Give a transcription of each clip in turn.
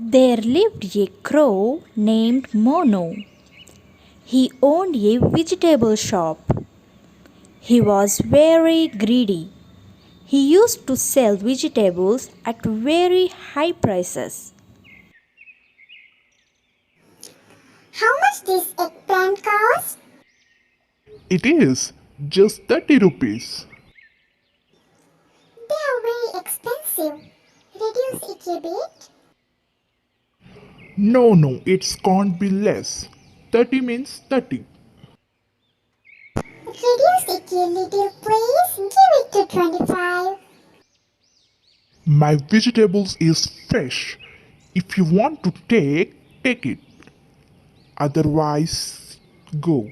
There lived a crow named Mono. He owned a vegetable shop. He was very greedy. He used to sell vegetables at very high prices. How much this eggplant cost? It is just 30 rupees. They are very expensive. Reduce it a bit. No, it can't be less. 30 means 30. Reduce it a little, please. Give it to 25. My vegetables is fresh. If you want to take it. Otherwise, go.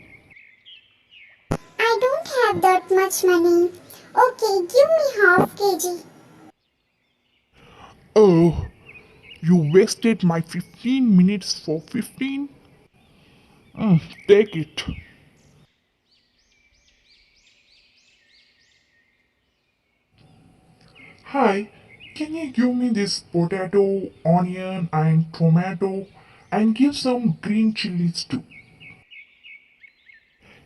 I don't have that much money. Okay, give me half kg. Oh, you wasted my 15 minutes for 15? Take it. Hi, can you give me this potato, onion, and tomato, and give some green chilies too?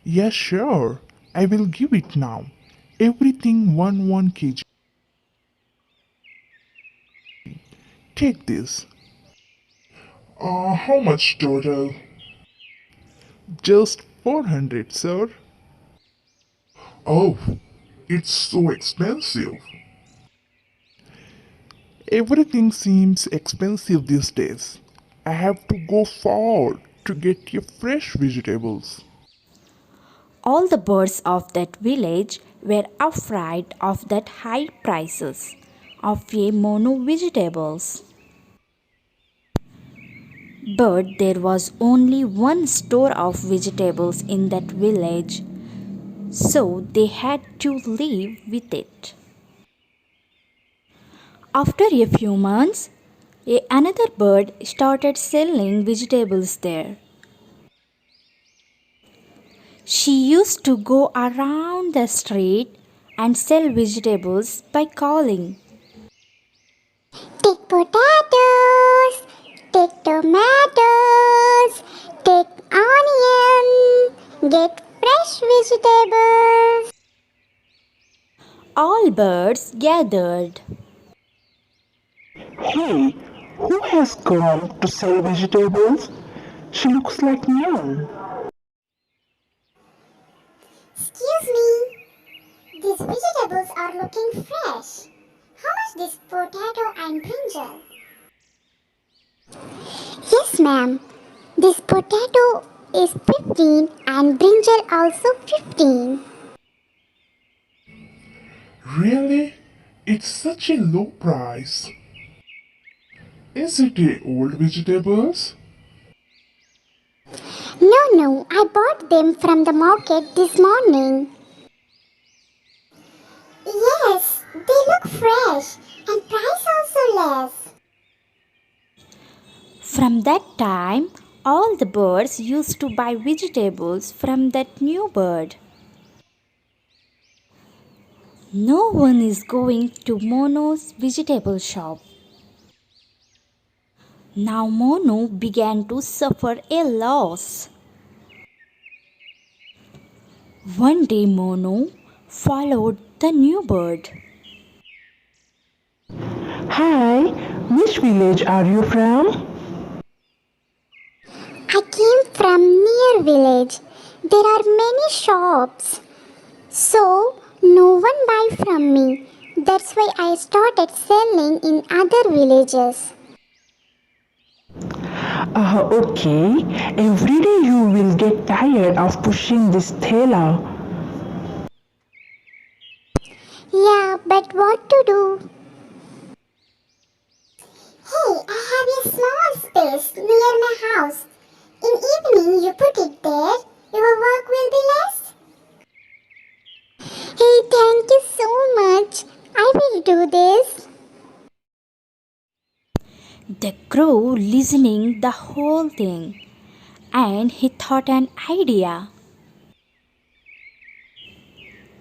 Yes, sure. I will give it now. Everything 1 kg. Take this. How much total? Just 400, sir. Oh, it's so expensive. Everything seems expensive these days. I have to go far to get your fresh vegetables. All the birds of that village were afraid of that high prices of a mono vegetables. But there was only one store of vegetables in that village, so they had to live with it. After a few months, another bird started selling vegetables there. She used to go around the street and sell vegetables by calling. Take potatoes. Take tomatoes. Take onion. Get fresh vegetables. All birds gathered. Hey, who has come to sell vegetables? She looks like new. Excuse me. These vegetables are looking fresh. How much this potato and brinjal? Yes, ma'am. This potato is 15 and brinjal also 15. Really? It's such a low price. Is it a old vegetables? No, I bought them from the market this morning. Yes, they look fresh and price also less. From that time, all the birds used to buy vegetables from that new bird. No one is going to Mono's vegetable shop. Now Mono began to suffer a loss. One day Mono followed the new bird. Hi, which village are you from? I came from near village. There are many shops. So no one buy from me. That's why I started selling in other villages. Okay. Every day you will get tired of pushing this thela. Yeah, but what to do? Hey, I have a small space near my house. In evening you put it there. Your work will be less. Hey, thank you so much. I will do this. The crow listening the whole thing, and he thought an idea.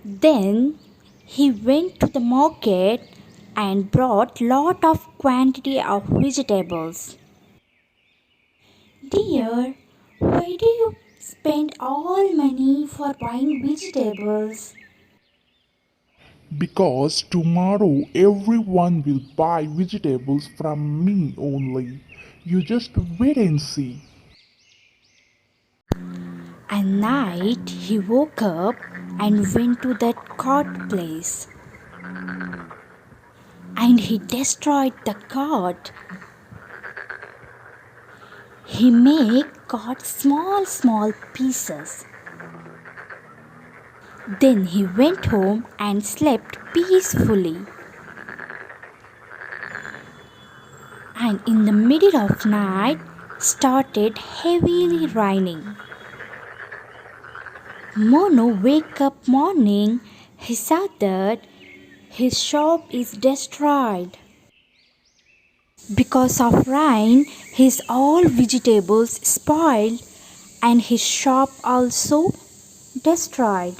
Then he went to the market and brought lot of quantity of vegetables. Dear, why do you spend all money for buying vegetables? Because tomorrow everyone will buy vegetables from me only. You just wait and see. At night, he woke up and went to that cart place. And he destroyed the cart. He made cart small pieces. Then he went home and slept peacefully. And in the middle of night started heavily raining. Mono wake up morning, he saw that his shop is destroyed. Because of rain, his all vegetables spoiled and his shop also destroyed.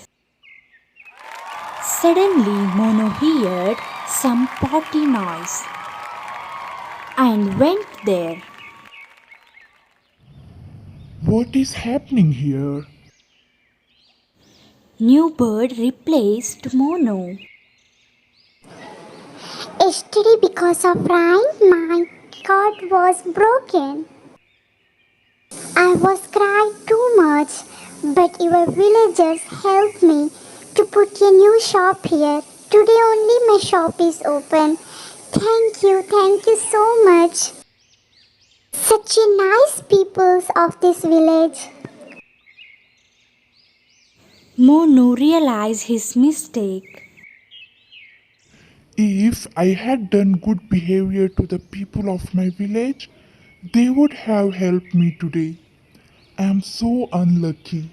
Suddenly Mono heard some potty noise and went there. What is happening here? New bird replaced Mono. Yesterday, because of rain, my card was broken. I was crying too much, but your villagers helped me to put a new shop here. Today only my shop is open. Thank you so much. Such a nice people of this village. Mono realized his mistake. If I had done good behavior to the people of my village, they would have helped me today. I am so unlucky.